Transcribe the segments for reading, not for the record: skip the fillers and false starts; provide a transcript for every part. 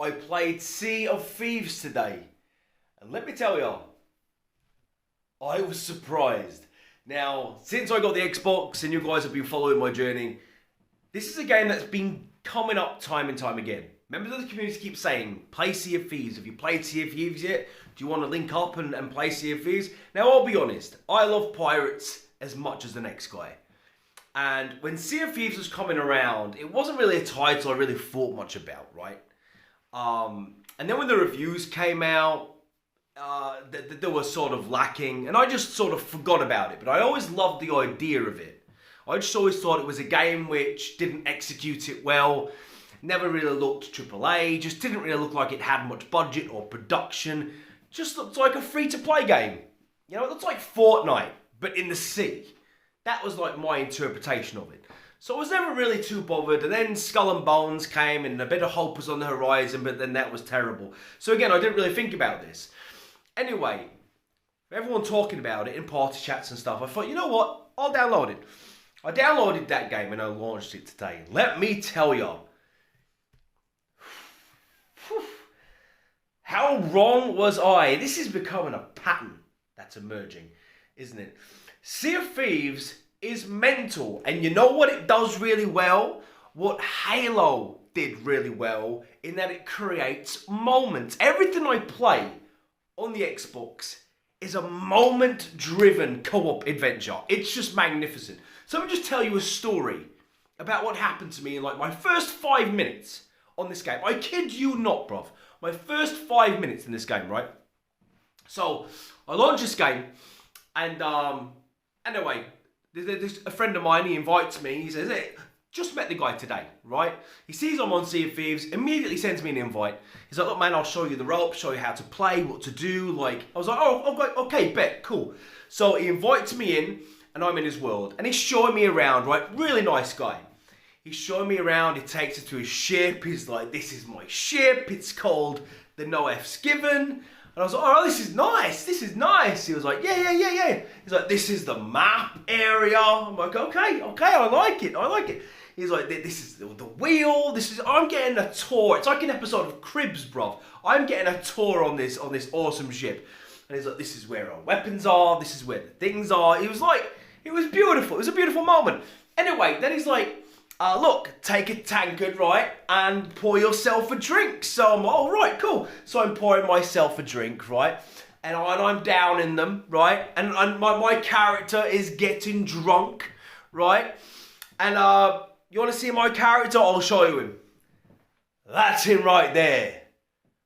I played Sea of Thieves today. And let me tell you, I was surprised. Now, since I got the Xbox and you guys have been following my journey, this is a game that's been coming up time and time again. Members of the community keep saying, play Sea of Thieves. Have you played Sea of Thieves yet? Do you want to link up and play Sea of Thieves? Now, I'll be honest, I love pirates as much as the next guy. And when Sea of Thieves was coming around, it wasn't really a title I really thought much about, right? And then when the reviews came out, they were sort of lacking, and I just sort of forgot about it. But I always loved the idea of it. I just always thought it was a game which didn't execute it well, never really looked AAA, just didn't really look like it had much budget or production, just looked like a free-to-play game. You know, it looked like Fortnite, but in the sea. That was like my interpretation of it. So I was never really too bothered, and then Skull and Bones came, and a bit of hope was on the horizon, but then that was terrible. So again, I didn't really think about this. Anyway, everyone talking about it in party chats and stuff, I thought, you know what, I'll download it. I downloaded that game and I launched it today. Let me tell you, how wrong was I? This is becoming a pattern that's emerging, isn't it? Sea of Thieves is mental, and you know what it does really well? What Halo did really well, in that it creates moments. Everything I play on the Xbox is a moment-driven co-op adventure. It's just magnificent. So let me just tell you a story about what happened to me in like my first 5 minutes on this game. I kid you not, bruv. My first 5 minutes in this game, right? So I launched this game, and anyway, there's a friend of mine, he invites me, he says, hey, just met the guy today, right? He sees I'm on Sea of Thieves, immediately sends me an invite. He's like, look man, I'll show you the ropes, show you how to play, what to do. Like, I was like, oh, okay, bet, cool. So he invites me in, and I'm in his world, and he's showing me around, right? Really nice guy. He's showing me around, he takes it to his ship, he's like, this is my ship, it's called the No F's Given. And I was like, oh, this is nice. He was like, yeah. He's like, this is the map area. I'm like, okay, I like it. He's like, this is the wheel, I'm getting a tour. It's like an episode of Cribs, bruv. I'm getting a tour on this awesome ship. And he's like, this is where our weapons are, this is where the things are. He was like, it was beautiful, it was a beautiful moment. Anyway, then he's like, look, take a tankard, right, and pour yourself a drink. So I'm like, all right, cool. So I'm pouring myself a drink, right, and I'm down in them, right, and my character is getting drunk, right, and you want to see my character? I'll show you him. That's him right there.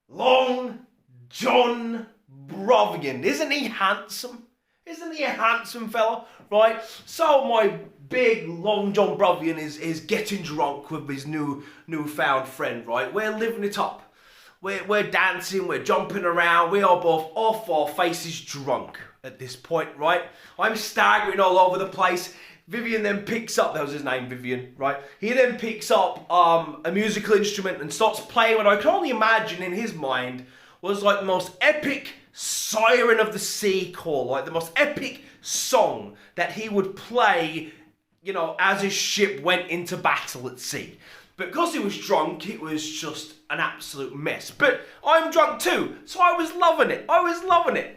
Long John Brovian. Isn't he handsome? Isn't he a handsome fella? Right? So my big Long John Brovian is getting drunk with his newfound friend, right? We're living it up. We're dancing, we're jumping around, we are both off our faces drunk at this point, right? I'm staggering all over the place. Vivian then picks up, that was his name, Vivian, right? He then picks up a musical instrument and starts playing what I can only imagine in his mind was like the most epic Siren of the Sea call, like the most epic song that he would play, you know, as his ship went into battle at sea. But because he was drunk, it was just an absolute mess. But I'm drunk too, so I was loving it.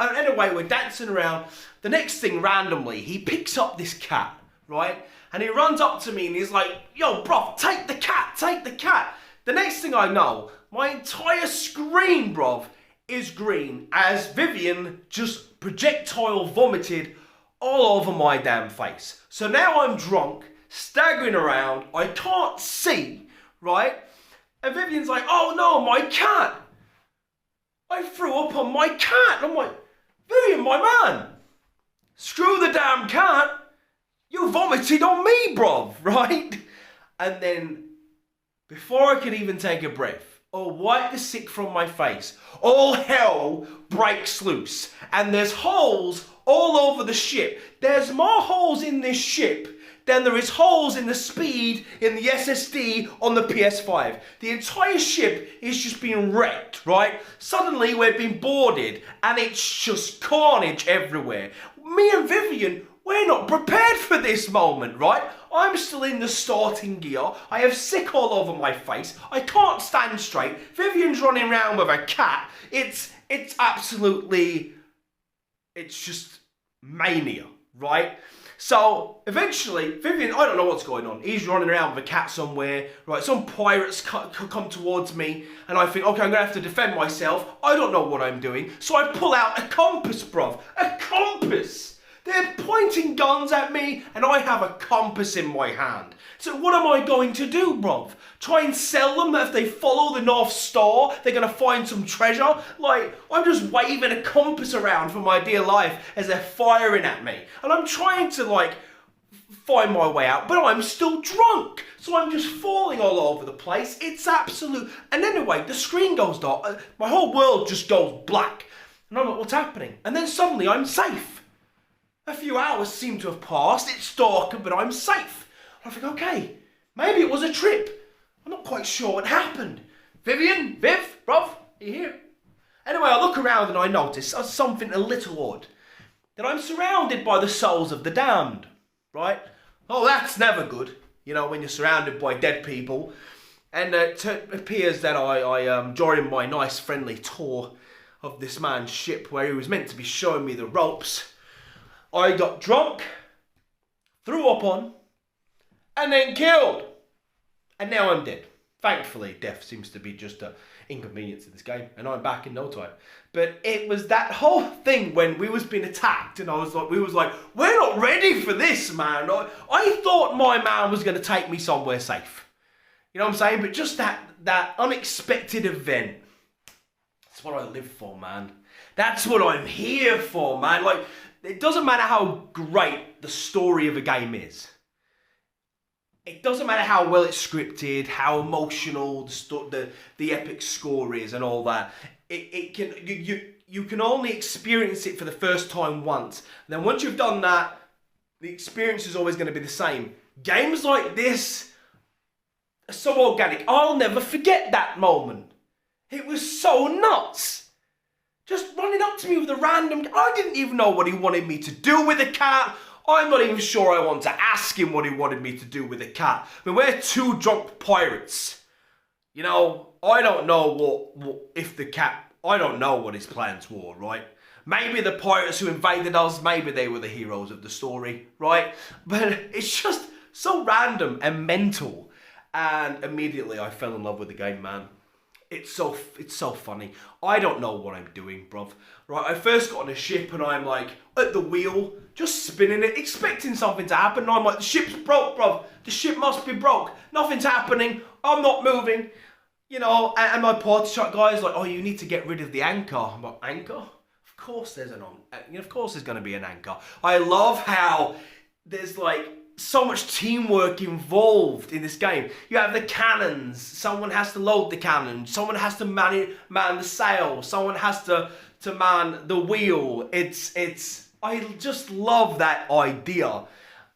And anyway, we're dancing around. The next thing, randomly, he picks up this cat, right? And he runs up to me and he's like, yo, bruv, take the cat. The next thing I know, my entire screen, bruv, is green as Vivian just projectile vomited all over my damn face. So now I'm drunk, staggering around, I can't see, right? And Vivian's like, oh no, my cat. I threw up on my cat. I'm like, Vivian, my man, screw the damn cat. You vomited on me, bruv, right? And then, before I could even take a breath, or wipe the sick from my face, all hell breaks loose. And there's holes all over the ship. There's more holes in this ship than there is holes in the speed in the SSD on the PS5. The entire ship is just being wrecked, right? Suddenly we're being boarded and it's just carnage everywhere. Me and Vivian, we're not prepared for this moment, right? I'm still in the starting gear. I have sick all over my face. I can't stand straight. Vivian's running around with a cat. It's absolutely, it's just mania, right? So eventually, Vivian, I don't know what's going on. He's running around with a cat somewhere, right? Some pirates come towards me, and I think, okay, I'm gonna have to defend myself. I don't know what I'm doing, so I pull out a compass, bruv. A compass! They're pointing guns at me, and I have a compass in my hand. So what am I going to do, bruv? Try and sell them that if they follow the North Star, they're going to find some treasure? Like, I'm just waving a compass around for my dear life as they're firing at me. And I'm trying to, like, find my way out, but I'm still drunk. So I'm just falling all over the place. It's absolute... And anyway, the screen goes dark. My whole world just goes black. And I'm like, what's happening? And then suddenly I'm safe. A few hours seem to have passed. It's darker, but I'm safe. I think, okay, maybe it was a trip. I'm not quite sure what happened. Vivian, Viv, bruv, are you here? Anyway, I look around and I notice something a little odd. That I'm surrounded by the souls of the damned, right? Oh, that's never good, you know, when you're surrounded by dead people. And it appears that I during my nice friendly tour of this man's ship where he was meant to be showing me the ropes, I got drunk, threw up on, and then killed. And now I'm dead. Thankfully, death seems to be just an inconvenience in this game, and I'm back in no time. But it was that whole thing when we was being attacked, and we was like, we're not ready for this, man. I thought my man was going to take me somewhere safe. You know what I'm saying? But just that unexpected event, that's what I live for, man. That's what I'm here for, man. Like, it doesn't matter how great the story of a game is. It doesn't matter how well it's scripted, how emotional the epic score is and all that. You can only experience it for the first time once. And then once you've done that, the experience is always going to be the same. Games like this are so organic. I'll never forget that moment. It was so nuts. Just running up to me with a random... I didn't even know what he wanted me to do with the cat. I'm not even sure I want to ask him what he wanted me to do with the cat. I mean, we're two drunk pirates. You know, I don't know if the cat... I don't know what his plans were, right? Maybe the pirates who invaded us, maybe they were the heroes of the story, right? But it's just so random and mental. And immediately I fell in love with the game, man. It's so funny. I don't know what I'm doing, bruv. Right, I first got on a ship and I'm like, at the wheel, just spinning it, expecting something to happen. And I'm like, the ship's broke, bruv. The ship must be broke. Nothing's happening. I'm not moving. You know, and my party chat guy's like, oh, you need to get rid of the anchor. I'm like, anchor? Of course there's of course there's going to be an anchor. I love how there's like so much teamwork involved in this game. You have the cannons. Someone has to load the cannon. Someone has to man the sail. Someone has to man the wheel. I just love that idea.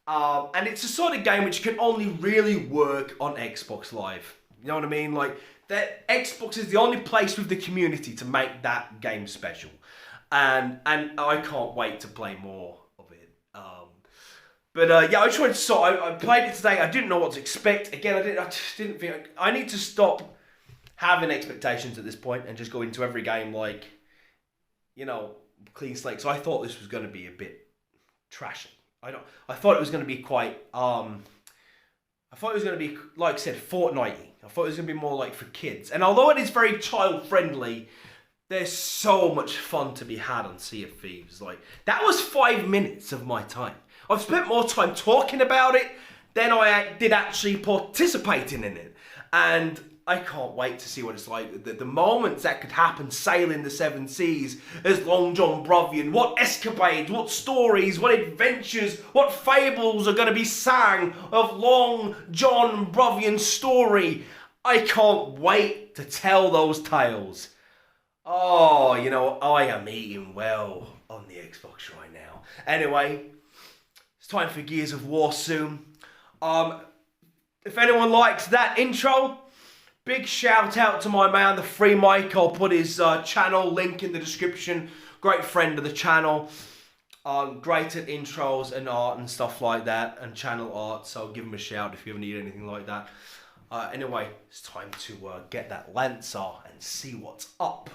And it's a sort of game which can only really work on Xbox Live. You know what I mean? Like, that Xbox is the only place with the community to make that game special. And I can't wait to play more of it. But yeah, I played it today. I didn't know what to expect. Again, I just didn't think... I need to stop having expectations at this point and just go into every game like, you know, clean slate. So I thought this was going to be a bit trashy. I thought it was going to be quite... I thought it was going to be, like I said, Fortnite-y. I thought it was going to be more like for kids. And although it is very child-friendly, there's so much fun to be had on Sea of Thieves. Like, that was 5 minutes of my time. I've spent more time talking about it than I did actually participating in it. And I can't wait to see what it's like. The moments that could happen sailing the seven seas as Long John Brovian. What escapades, what stories, what adventures, what fables are going to be sang of Long John Brovian's story. I can't wait to tell those tales. Oh, you know, I am eating well on the Xbox right now. Anyway, it's time for Gears of War soon. If anyone likes that intro, big shout out to my man, the Free Mike. I'll put his channel link in the description. Great friend of the channel. Great at intros and art and stuff like that, and channel art. So give him a shout if you ever need anything like that. Anyway, it's time to get that Lancer and see what's up.